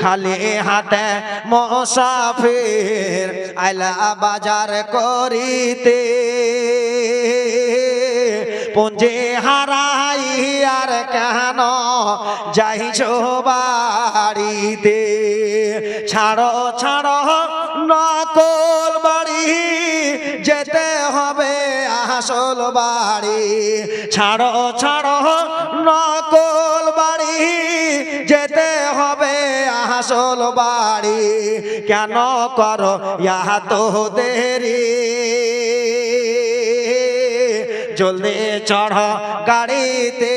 খালি হাতে মুসাফির আইলা বাজার করিতে, পুঁজি হারাই আর কেন যাইছো বাড়িতে। ছাড়ো ছাড়ো নকল বাড়ি, যেতে হবে আসল বাড়ি। ছাড়ো ছাড়ো নকল বাড়ি, যেতে হবে আসল বাড়ি। কেন করো ইহা তো দেরি, জলদি চড়ো গাড়িতে।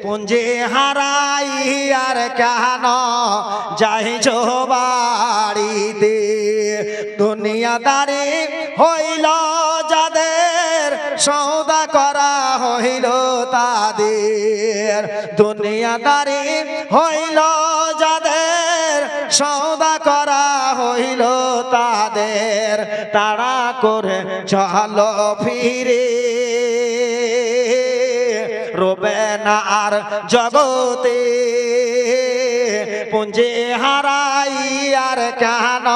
পুঁজি হারাই আর কেন যাইছো বাড়িতে। দুনিয়াদারি হইল যাদের, সওদা করা হইল তাদের। দুনিয়াদারি হইল যাদের, সওদা করা হইল তাদের। তারা করে চলো ফিরে, রবে না আর জগতে। পুঁজি হারাই আর কেন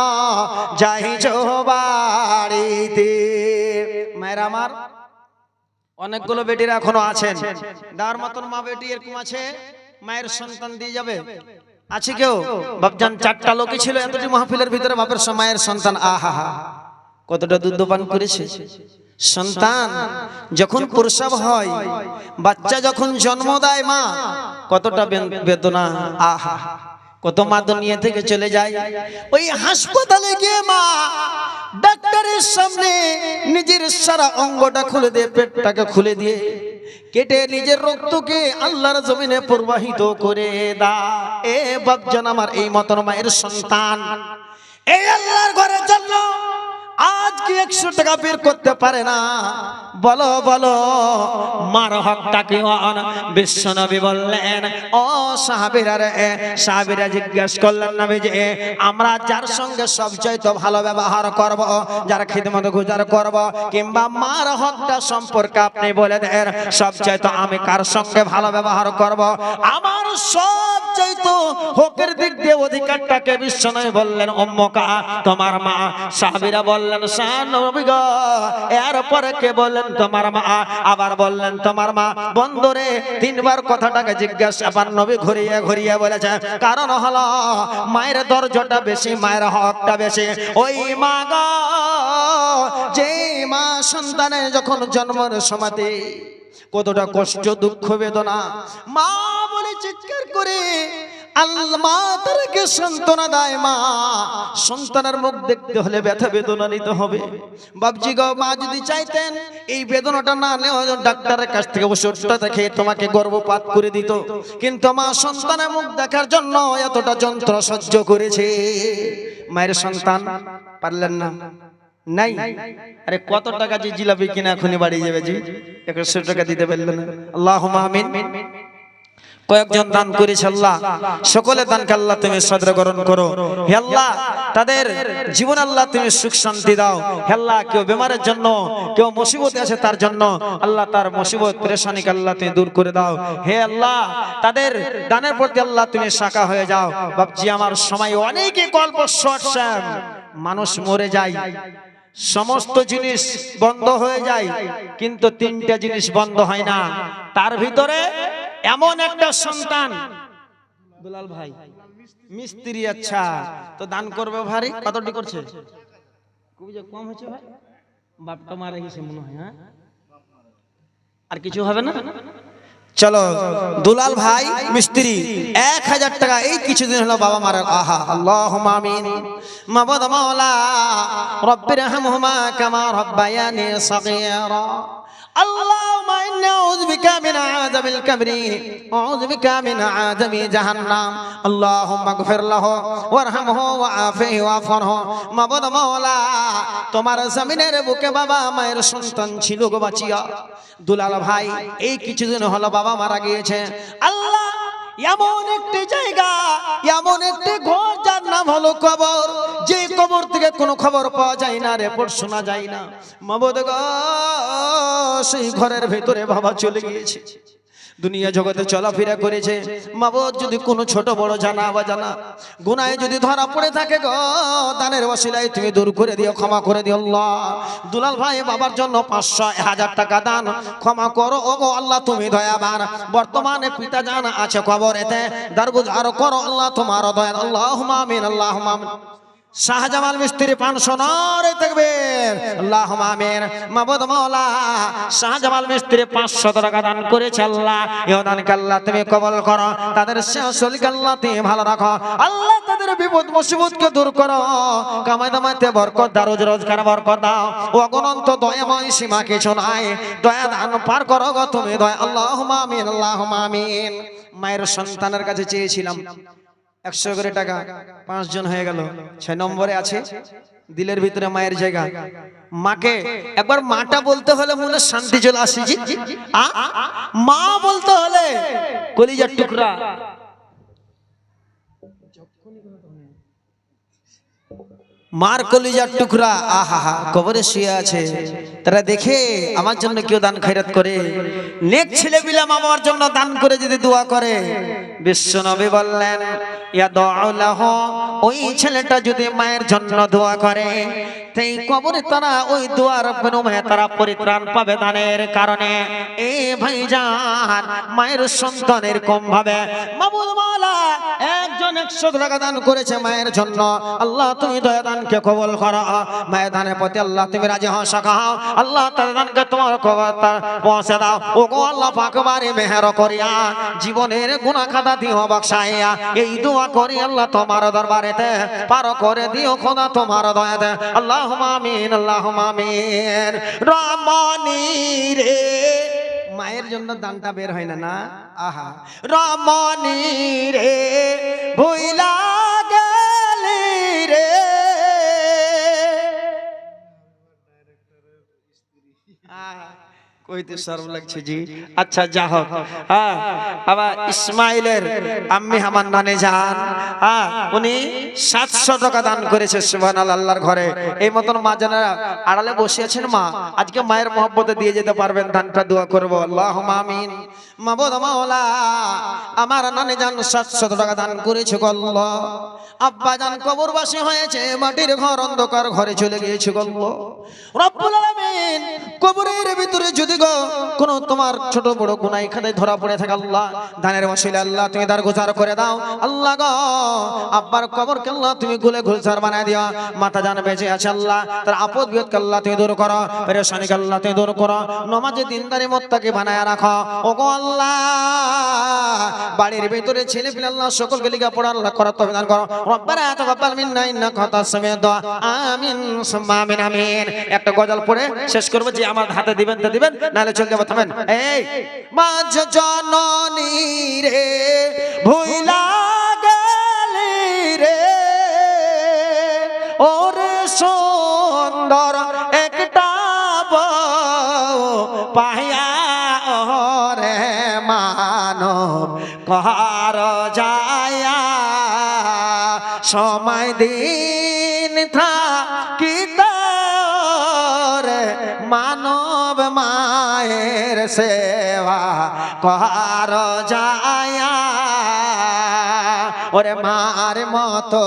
যাইছো বাড়িতে। মায়ের আমার অনেকগুলো বেটিরা এখনো আছেন, দেওয়ার মতন মা বেটি এরকম আছে, মায়ের সন্তান দিয়ে যাবে আছে কেউ? বাপজান চারটা লোকই ছিল এতটি মাহফিলের ভিতরে, বাপের মায়ের সন্তান আহা হা কতটা দুধ পান করেছে। সন্তান যখন প্রসব হয়, বাচ্চা যখন জন্ম দেয় মা, কতটা বেদনা। আহা কত মা দুনিয়া থেকে চলে যায়। ওই হাসপাতালে গিয়ে মা ডাক্তারের সামনে নিজের সারা অঙ্গটা খুলে দিয়ে, পেটটাকে খুলে দিয়ে কেটে নিজের রক্তকে আল্লাহর জমিনে প্রবাহিত করে দা। এ বাপজান আমার এই মতন মায়ের সন্তান এই আল্লাহর ঘরের জন্য আজকে 100 টাকা বের করতে পারে না। বলো বলো মার হকটা কি? বিশ্বনবী বললেন, ও সাহাবীরা রে, সাহাবীরা জিজ্ঞেস করলেন নবী যে আমরা যার সঙ্গে সবচাইতে ভালো ব্যবহার করব, যার খিদমত গুজার করব, কিংবা মার হকটা সম্পর্কে আপনি বলে দেন সবচাইতে আমি কার সঙ্গে ভালো ব্যবহার করব? আমার সবচাইতে হকের দিক দিয়ে অধিকারটাকে বিশ্বনবী বললেন উম্মুকা, তোমার মা। সাহাবীরা বললেন নবী গো, এরপরে কে বললেন? তোমার মা। আবার বললেন তোমার মা। বন্ধুরে 3 বার কথাটাকে জিজ্ঞাসা আবার নবী ঘুরিয়ে ঘুরিয়ে বলেছে, কারণ হলো মায়ের দরজাটা বেশি, মায়ের হকটা বেশি। ওই মা গো, যে মা সন্তানের যখন জন্মের সময়তে কতটা কষ্ট দুঃখ বেদনা মা বলে চিৎকার করে আল্লাহ মা তারকে সান্ত্বনা দেয়। মা সন্তানের মুখ দেখতে হলে ব্যথা বেদনা নিতে হবে। বাপজি গো, মা যদি চাইতেন এই বেদনাটা না নেওয়া, ডাক্তারের কাছ থেকে ওষুধটা খেয়ে তোমাকে গর্ভপাত করে দিত, কিন্তু মা সন্তানের মুখ দেখার জন্য এতটা যন্ত্র সহ্য করেছে। মায়ের সন্তান পারলেন না, নাই। আরে কত টাকা যে জিলাপি কিনা এখনই বাড়ি যাবে জি, 100 টাকা দিতে পারলেন না। আল্লাহুম্মা আমিন। কয়েকজন দান করেছে, আল্লাহ সকলে দানকে আল্লাহ তুমি সদর গ্রহণ করো। হে আল্লাহ তাদের জীবন আল্লাহ তুমি সুখ শান্তি দাও। হে আল্লাহ কেউ বেমারের জন্য, কেউ মুসিবতে আছে তার জন্য আল্লাহ তার মুসিবত পেরেশানিকে আল্লাহ তুমি দূর করে দাও। হে আল্লাহ তাদের দানের প্রতি আল্লাহ তুমি শাখা হয়ে যাও। বাপজি আমার সময় অনেকে গল্প শর্ট সাম, মানুষ মরে যায়, সমস্ত জিনিস বন্ধ হয়ে যায়, কিন্তু 3টা জিনিস বন্ধ হয় না। তার ভিতরে এমন একটা সন্তান, দুলাল ভাই মিস্ত্রি, আচ্ছা তো দান করবে ভারী, কতটি করছে? খুব যে কম হয়েছে ভাই, বাপটা মারা গেছে মনে হয়। হ্যাঁ আর কিছু হবে না? চলো দুলাল ভাই মিস্ত্রি 1000 টাকা এই কিছুদিন হলো বাবা মারা। আহা আল্লাহুম্মা আমিন। মাবুদ মাওলা রব্বির রহমহুমা কামা রাব্বায়ানি সাগীরা। اللهم إني أعوذ بك من عذاب القبر وأعوذ بك من عذاب جهنم اللهم اغفر له وارحمه وعافه واعف عنه। মাবুদ মাওলা তোমার জমিনের বুকে বাবা মায়ের সন্তান ছিল গো বাঁচিয়া, দুলাল ভাই এই কিছুদিন হলো বাবা মারা গিয়েছে। আল্লাহ এমন একটি জায়গা, এমন একটি ঘর যার নাম হলো কবর, যে কবর থেকে কোনো খবর পাওয়া যায় না, রিপোর্ট শোনা যায় না। মাবুদ গো সেই ঘরের ভেতরে বাবা চলে গিয়েছে, দুনিয়া জগতে চলাফেরা করেছে। মাবুদ যদি কোনো ছোট বড় জানা বা জানা গুনাহে যদি ধরা পড়ে থাকে গো, দানের ওসিলায় তুমি দূর করে দিও, ক্ষমা করে দিও আল্লাহ। দুলাল ভাই বাবার জন্য 500-1000 টাকা দান, ক্ষমা করো ও গো আল্লাহ, তুমি দয়াবান। বর্তমানে পিতা জানা আছে কবরেতে, দরগুজার করো আল্লাহ তোমার দয়া। আল্লাহুম্মা আমিন, আল্লাহুম্মা আমিন। শাহজামাল মিস্ত্রি 500 নারে তাকবীর, আল্লাহুম্মা আমিন। মাবুদ মাওলা শাহজামাল মিস্ত্রি 500 টাকা দান করেছে আল্লাহ, এই দানকে আল্লাহ তুমি কবুল করো, তাদের শেষকে আল্লাহ তুমি ভালো রাখো আল্লাহ, তাদের বিপদ মুসিবতকে দূর করো, কামাই দামাইতে বরকত দাও, রোজ রোজগার বরকত দাও, অগণন্ত দয়াময় সীমা কিছু নাই, দয়া দান পার করো গো তুমি দয়া। আল্লাহুম্মা আমিন, আল্লাহুম্মা আমিন। মায়ের সন্তানের কাছে চেয়েছিলাম 100 করে টাকা, 5 জন হয়ে গেল, 6 নম্বরে আছে দিলের ভিতরে মায়ের জায়গা। মাকে একবার মাটা বলতে হলে মনে শান্তি চলে আসে, জি মা বলতে হলে কলিজার টুকরা। মার কলিজার টুকরা আহা কবরে শুয়ে আছে, তারা দেখে আমার জন্য কেউ দান খয়রাত করে, নেক ছেলে বিলাম আমার জন্য দান করে যদি দোয়া করে, বিশ্বনবী বললেন ইয়া দুআ লাহু, ওই ছেলেটা যদি মায়ের জন্য দোয়া করে, সেই কবরে তারা ওই দোয়ার বিনিময়ে তারা পরিত্রাণ পাবে দানের কারণে। এ ভাইজান, মায়ের সন্তানের কম ভাবে মাবুদ মাওলা একজন 100 টাকা দান করেছে মায়ের জন্য, আল্লাহ তুমি দয়া দানকে কবুল করো, মায়ের দানের প্রতি আল্লাহ তুমি রাজি হও, সাখাও আল্লাহ, তার দানকে তোমার কবর পৌঁছে দাও ও গো আল্লাহ পাক, বারে মেহের করিয়া জীবনের গুনাহ খাতা দিও বখশাইয়া, এই দোয়া করি আল্লাহ তোমার দরবারেতে পার করে দিও খোদা তোমার দয়াতে। আল্লাহুম্মা আমিন, আল্লাহুম্মা আমিন। রমণী রে, মায়ের জন্য দানটা বের হয় না না, আহা রমণী রে ভুইলা গেলি রে, কইতে শরম লাগছে জি। আচ্ছা যা হোক, হ্যাঁ আবার ইসমাইলের আম্মি আমার নানে যান, হ্যাঁ উনি 700 টাকা দান করেছে সুবহানাল্লাহ আল্লাহর ঘরে। এই মতন মা জানেরা আড়ালে বসে আছেন, মা আজকে মায়ের মহব্বতে দিয়ে যেতে পারবেন, দানটা দোয়া করব। আল্লাহুম্মা আমিন। মাবুদ মাওলা আমার নানে যান 700 টাকা দান করেছে গো আল্লাহ, আব্বা জান কবরবাসী হয়েছে, মাটির ঘর অন্ধকার ঘরে চলে গিয়েছে গো আল্লাহ রব্বুল আলামিন। কবরের ভিতরে যদি গো কোন তোমার ছোট বড় গুনাহ এখানে ধরা পড়ে থাকে আল্লাহ, দানের ওসিলা আল্লাহ তুমি দরগুজার করে দাও আল্লাহ গো, আব্বার কবরকে আল্লাহ তুমি গুলে গুলজার বানায় দিও, মাতা জান বেঁচে আছে আল্লাহ, তার আপদ বিপদকে আল্লাহ তুমি দূর করো, পেরেশানিকে আল্লাহ তুমি দূর করো, নামাজে দিনদারি মুত্তাকি বানায় রাখো ও গো আল্লাহ। বাড়ির ভিতরে ছেলে পিলে আল্লাহ সকলকে লেখাপড়া আল্লাহ করার তৌফিক দান করো। রব্বানা তাকাব্বাল মিন্না ইন্নাকা আনতাস সামিউদ দুআ। আমিন সুম্মা আমিন আমিন। একটা গজল পড়ে শেষ করব, যে আমার হাতে দিবেন তো দিবেন, নাহলে চলে যাবো। থামেন। এই মাঝ জননী রে ভুইলা গেলি রে, ওরে সুন্দর একটা বউ পাহিয়া ওরে মানব কহার যায়া, সময় দিন থাকিতে মানব মায়ের সেবা কহার যায়া, ওরে মার মতো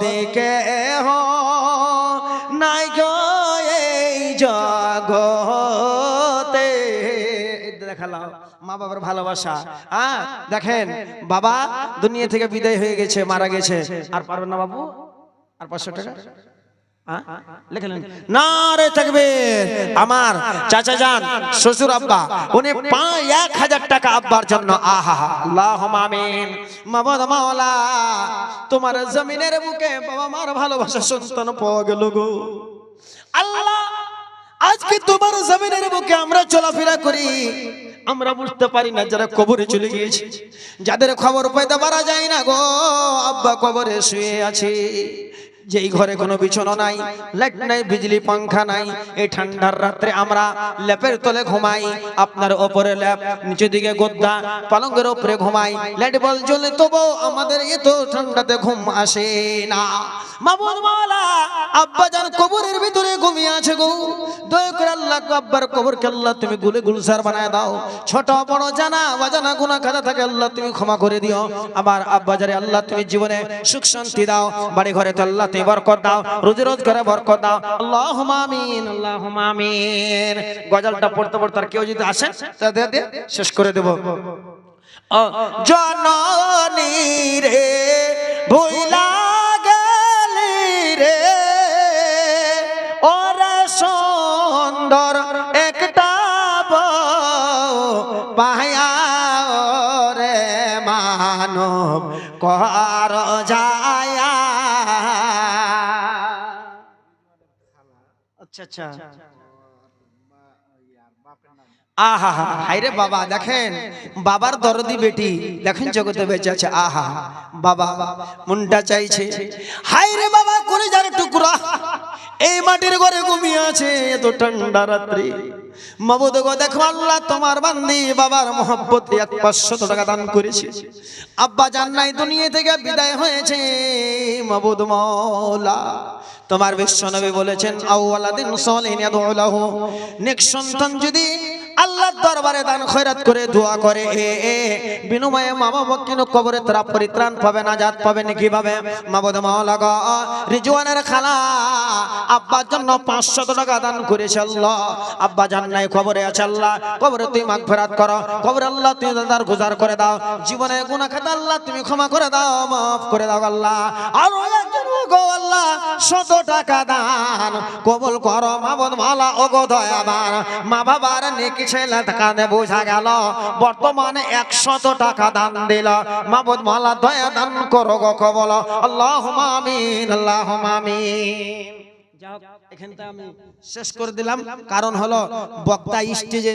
দিকে হো নাই গো এই জগতে। দেখালাম মা বাবার ভালোবাসা। দেখেন বাবা দুনিয়া থেকে বিদায় হয়ে গেছে, মারা গেছে, আর পারবেন না বাবু, আর 500 টাকা লিখলেন নারে তাকবীর। আমার চাচা যান শ্বশুর আব্বা উনি 1000 টাকা আব্বার জন্য, আহা আল্লাহুম্মা আমিন। মাবুদ মাওলা তোমার জমিনের বুকে বাবা মার ভালোবাসা সন্তান পাওয়া গেল গো আল্লাহ। আজকে তোমার জমিনের বুকে আমরা চলাফেরা করি, আমরা বুঝতে পারি না যারা কবরে চলে গিয়েছে, যাদের খবর পাইতে পারা যায় না গো, আব্বা কবরে শুয়ে আছে, যেই ঘরে কোনো বিছানা নাই, লাইট নাই, বিজলি পাঙ্খা নাই, এই ঠান্ডার রাত্রে আমরা ল্যাপের তলে ঘুমাই, আপনার ওপরে ল্যাপ, নিচে দিকে গদ্দা, পালঙ্গের উপরে ঘুমাই, লাইট বল জ্বলে, তবু আমাদের এত ঠান্ডাতে ঘুম আসে না। মাবুদ মাওলা আব্বাজান কবরের ভিতরে ঘুমিয়ে আছে গো, দয়া করে আল্লাহ আব্বার কবরকে আল্লাহ তুমি গুলে গুলজার বানায় দাও। ছোট বড় জানা অজানা গুনাহ খাতা থাকে আল্লাহ তুমি ক্ষমা করে দিও। আমার আব্বাজারে আল্লাহ তুমি জীবনে সুখ শান্তি দাও, বাড়ি ঘরে তো আল্লাহ তুমি বরকত দাও, রুজি রোজগারে বরকত দাও। আল্লাহুম্মা আমিন, আল্লাহুম্মা আমিন। গজলটা পড়তে পড়তে আর কেউ যদি আসেন তা দে শেষ করে দেব। জননী রে ভুইলা গেলি রে, ওরে সুন্দর একটা বউ পায়া রে মানব কর যায়া। আচ্ছা আচ্ছা, আহা হাইরে বাবা, দেখেন বাবার দরদি বেটি, দেখেন জগতে বেঁচে আছে। আহা বাবা মনটা চাইছে, হাইরে বাবা কলিজার টুকরা এই মাটির ঘরে ঘুমিয়ে আছে এত ঠান্ডা রাত্রি। মাবুদ গো দেখো আল্লাহ তোমার বান্দি বাবার মহব্বতে 500 টাকা দান করেছে। আব্বা জান নাই, দুনিয়া থেকে বিদায় হয়েছে। মাবুদ মাওলা তোমার বিশ্বনবী বলেছেন আউওয়ালাদিন সালিহিন ইয়াদউ লাহু, নেক সন্তান যদি আল্লাহর দরবারে দান খয়রাত করে দোয়া করে, বিনিময়ে মা বাবা কেন কবরে তারা পরিত্রাণ পাবে, নাজাত পাবে না কিভাবে? মাবুদ মাওলা গো রিজওয়ানের খালা আব্বার জন্য 500 টাকা দান করেছে আল্লাহ। আব্বা জান নাই, কবরে আছে আল্লাহ, কবরে তুই মাগফিরাত করো, কবরে আল্লাহ তুমি দাদার গুজার করে দাও, জীবনের গুনাহ খাতা আল্লাহ তুমি ক্ষমা করে দাও, মাফ করে দাও আল্লাহ। আর একজন গো আল্লাহ 100 টাকা দান কবুল করো মাবুদ মাওলা। ও গো দয়াবান মা বাবার নেকি ছেলে টাকা দে, বোঝা গেল বর্তমানে 100 টাকা দান দিল। মাবুদ মাওলা দয়া দান করো গো কবুল। আল্লাহুম্মা আমিন, আল্লাহুম্মা আমিন। যাও এখানটা আমি শেষ করে দিলাম, কারণ হলো বক্তা স্টেজে